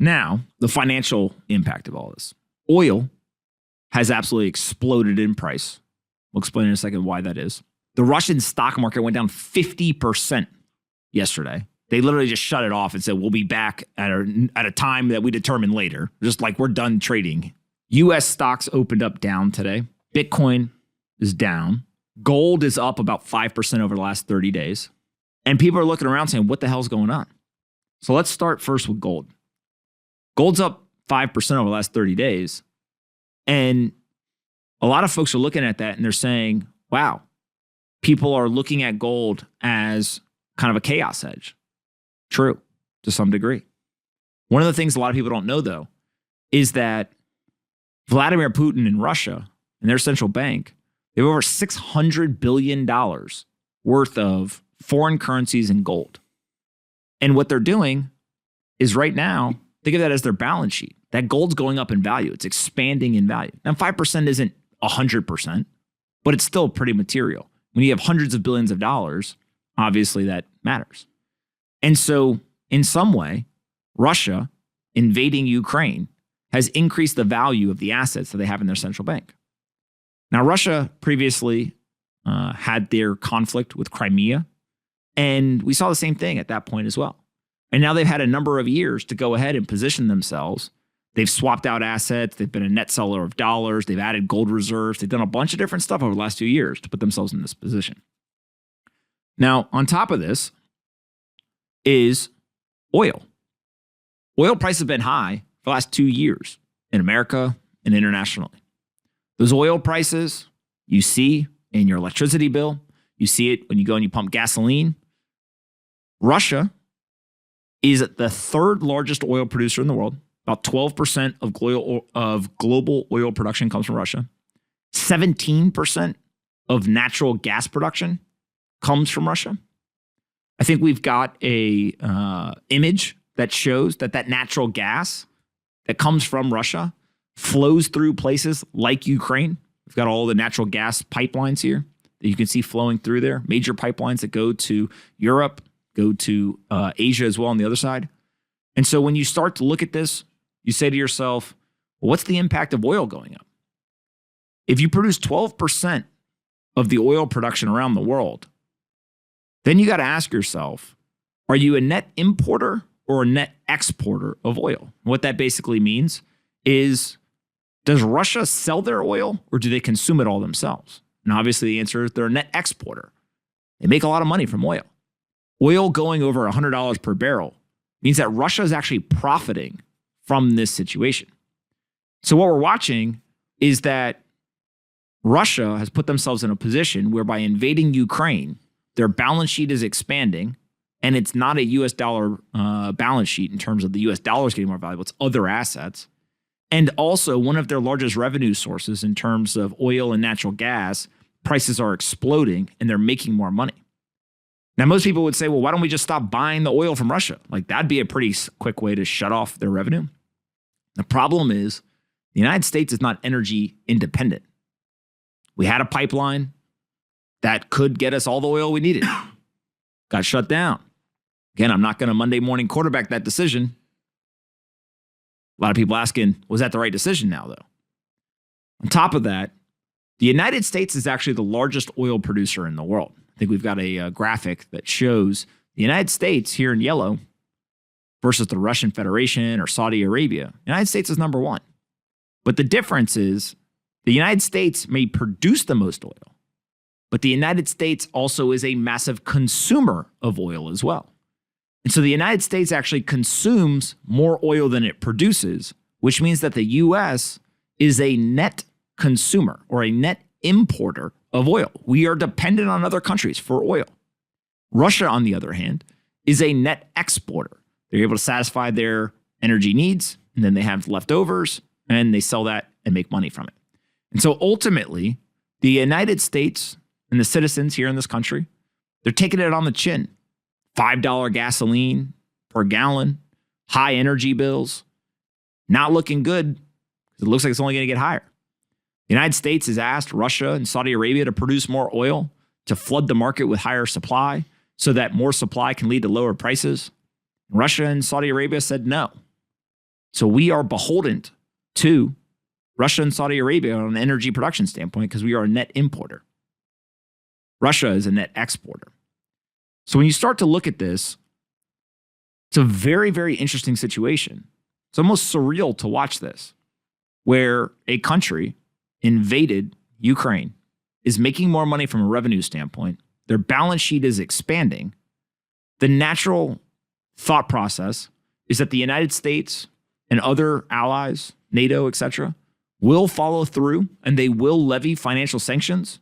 Now, the financial impact of all this. Oil has absolutely exploded in price. We'll explain in a second why that is. The Russian stock market went down 50% yesterday. They literally just shut it off and said, we'll be back at a time that we determine later. Just like we're done trading. U.S. stocks opened up down today. Bitcoin is down. Gold is up about 5% over the last 30 days. And people are looking around saying, what the hell's going on? So let's start first with gold. Gold's up 5% over the last 30 days. And a lot of folks are looking at that and they're saying, wow, people are looking at gold as kind of a chaos hedge. True, to some degree. One of the things a lot of people don't know, though, is that Vladimir Putin in Russia and their central bank, they have over $600 billion worth of foreign currencies in gold. And what they're doing is right now, think of that as their balance sheet. That gold's going up in value. It's expanding in value. Now, 5% isn't 100%, but it's still pretty material. When you have hundreds of billions of dollars, obviously that matters. And so in some way, Russia invading Ukraine has increased the value of the assets that they have in their central bank. Now, Russia previously had their conflict with Crimea, and we saw the same thing at that point as well. And now they've had a number of years to go ahead and position themselves. They've swapped out assets. They've been a net seller of dollars. They've added gold reserves. They've done a bunch of different stuff over the last few years to put themselves in this position. Now, on top of this is oil. Oil prices have been high for the last 2 years in America and internationally. Those oil prices you see in your electricity bill. You see it when you go and you pump gasoline. Russia is the third largest oil producer in the world. About 12% of global oil production comes from Russia. 17% of natural gas production comes from Russia. I think we've got a image that shows that natural gas that comes from Russia flows through places like Ukraine. We've got all the natural gas pipelines here that you can see flowing through there. Major pipelines that go to Europe, go to Asia as well on the other side. And so when you start to look at this, you say to yourself, well, what's the impact of oil going up? If you produce 12% of the oil production around the world, then you got to ask yourself, are you a net importer or a net exporter of oil? What that basically means is, does Russia sell their oil or do they consume it all themselves? And obviously the answer is they're a net exporter. They make a lot of money from oil. Oil going over $100 per barrel means that Russia is actually profiting from this situation. So what we're watching is that Russia has put themselves in a position where by invading Ukraine, their balance sheet is expanding, and it's not a U.S. dollar balance sheet in terms of the U.S. dollars getting more valuable. It's other assets. And also one of their largest revenue sources in terms of oil and natural gas, prices are exploding and they're making more money. Now, most people would say, well, why don't we just stop buying the oil from Russia? Like that'd be a pretty quick way to shut off their revenue. The problem is the United States is not energy independent. We had a pipeline that could get us all the oil we needed. Got shut down. Again, I'm not going to Monday morning quarterback that decision. A lot of people asking, was that the right decision now, though? On top of that, the United States is actually the largest oil producer in the world. I think we've got a graphic that shows the United States here in yellow versus the Russian Federation or Saudi Arabia. The United States is number one. But the difference is the United States may produce the most oil, but the United States also is a massive consumer of oil as well. And so the United States actually consumes more oil than it produces, which means that the U.S. is a net consumer or a net importer of oil. We are dependent on other countries for oil. Russia, on the other hand, is a net exporter. They're able to satisfy their energy needs, and then they have leftovers, and they sell that and make money from it. And so ultimately, the United States and the citizens here in this country, they're taking it on the chin. $5 gasoline per gallon, high energy bills, not looking good because it looks like it's only going to get higher. The United States has asked Russia and Saudi Arabia to produce more oil to flood the market with higher supply so that more supply can lead to lower prices. Russia and Saudi Arabia said no. So we are beholden to Russia and Saudi Arabia on an energy production standpoint because we are a net importer. Russia is a net exporter. So when you start to look at this, it's a very, very interesting situation. It's almost surreal to watch this, where a country invaded Ukraine, is making more money from a revenue standpoint. Their balance sheet is expanding. The natural thought process is that the United States and other allies, NATO, etc., will follow through and they will levy financial sanctions,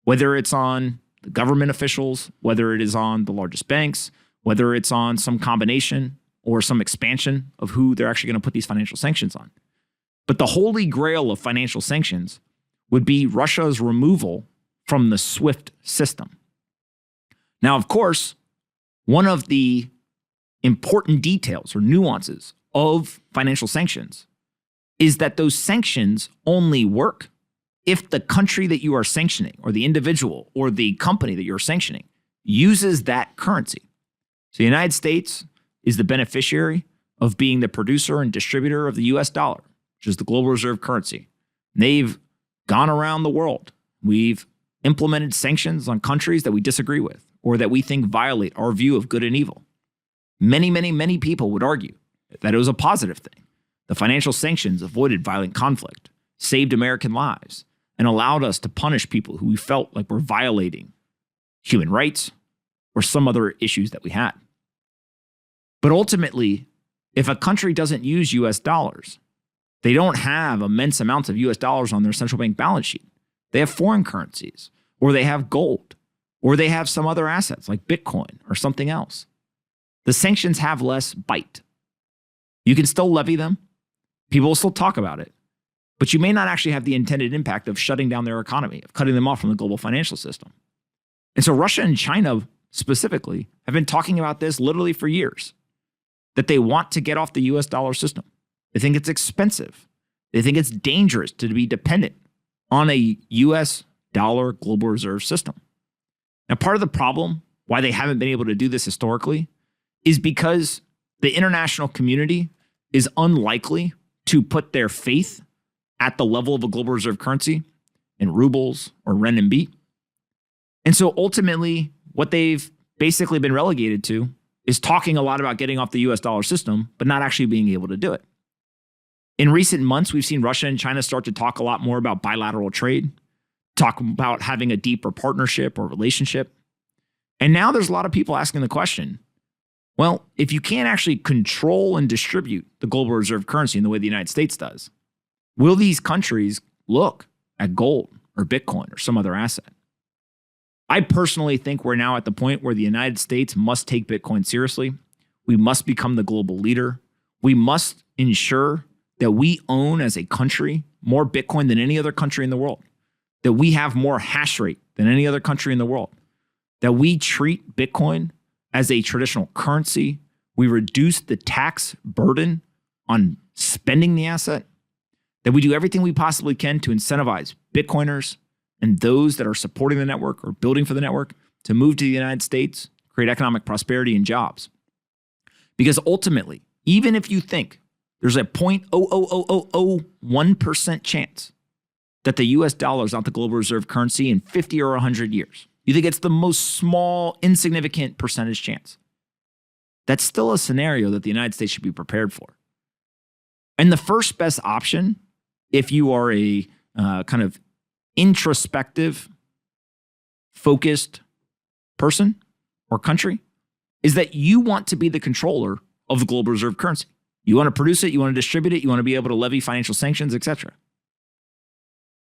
whether it's on the government officials, whether it is on the largest banks, whether it's on some combination or some expansion of who they're actually going to put these financial sanctions on. But the holy grail of financial sanctions would be Russia's removal from the SWIFT system. Now, of course, one of the important details or nuances of financial sanctions is that those sanctions only work if the country that you are sanctioning or the individual or the company that you're sanctioning uses that currency. So the United States is the beneficiary of being the producer and distributor of the US dollar, which is the global reserve currency. They've gone around the world. We've implemented sanctions on countries that we disagree with or that we think violate our view of good and evil. Many, many, many people would argue that it was a positive thing. The financial sanctions avoided violent conflict, saved American lives, and allowed us to punish people who we felt like were violating human rights or some other issues that we had. But ultimately, if a country doesn't use US dollars, they don't have immense amounts of US dollars on their central bank balance sheet. They have foreign currencies, or they have gold, or they have some other assets like Bitcoin or something else. The sanctions have less bite. You can still levy them. People will still talk about it. But you may not actually have the intended impact of shutting down their economy, of cutting them off from the global financial system. And so Russia and China specifically have been talking about this literally for years, that they want to get off the US dollar system. They think it's expensive. They think it's dangerous to be dependent on a US dollar global reserve system. Now, part of the problem why they haven't been able to do this historically is because the international community is unlikely to put their faith at the level of a global reserve currency in rubles or renminbi. And so ultimately, what they've basically been relegated to is talking a lot about getting off the US dollar system, but not actually being able to do it. In recent months, we've seen Russia and China start to talk a lot more about bilateral trade, talk about having a deeper partnership or relationship. And now there's a lot of people asking the question, well, if you can't actually control and distribute the global reserve currency in the way the United States does, will these countries look at gold or Bitcoin or some other asset? I personally think we're now at the point where the United States must take Bitcoin seriously. We must become the global leader. We must ensure that we own as a country more Bitcoin than any other country in the world, that we have more hash rate than any other country in the world, that we treat Bitcoin as a traditional currency. We reduce the tax burden on spending the asset, that we do everything we possibly can to incentivize Bitcoiners and those that are supporting the network or building for the network to move to the United States, create economic prosperity and jobs. Because ultimately, even if you think there's a 0.00001% chance that the US dollar is not the global reserve currency in 50 or 100 years, you think it's the most small, insignificant percentage chance, that's still a scenario that the United States should be prepared for. And the first best option, if you are a kind of introspective, focused person or country, is that you want to be the controller of the global reserve currency. You want to produce it, you want to distribute it, you want to be able to levy financial sanctions, etc.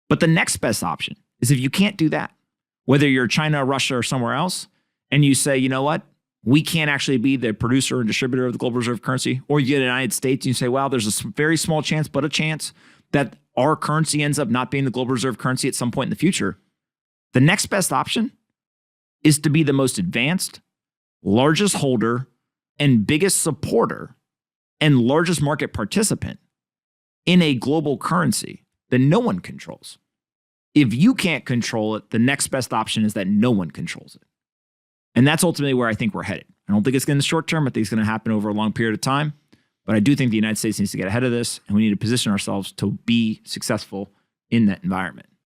But the next best option is if you can't do that, whether you're China, Russia, or somewhere else, and you say, you know what, we can't actually be the producer and distributor of the global reserve currency, or you get the United States and you say, well, there's a very small chance, but a chance that our currency ends up not being the global reserve currency at some point in the future. The next best option is to be the most advanced, largest holder, and biggest supporter and largest market participant in a global currency that no one controls. If you can't control it, the next best option is that no one controls it. And that's ultimately where I think we're headed. I don't think it's going to be short term. I think it's going to happen over a long period of time. But I do think the United States needs to get ahead of this, and we need to position ourselves to be successful in that environment.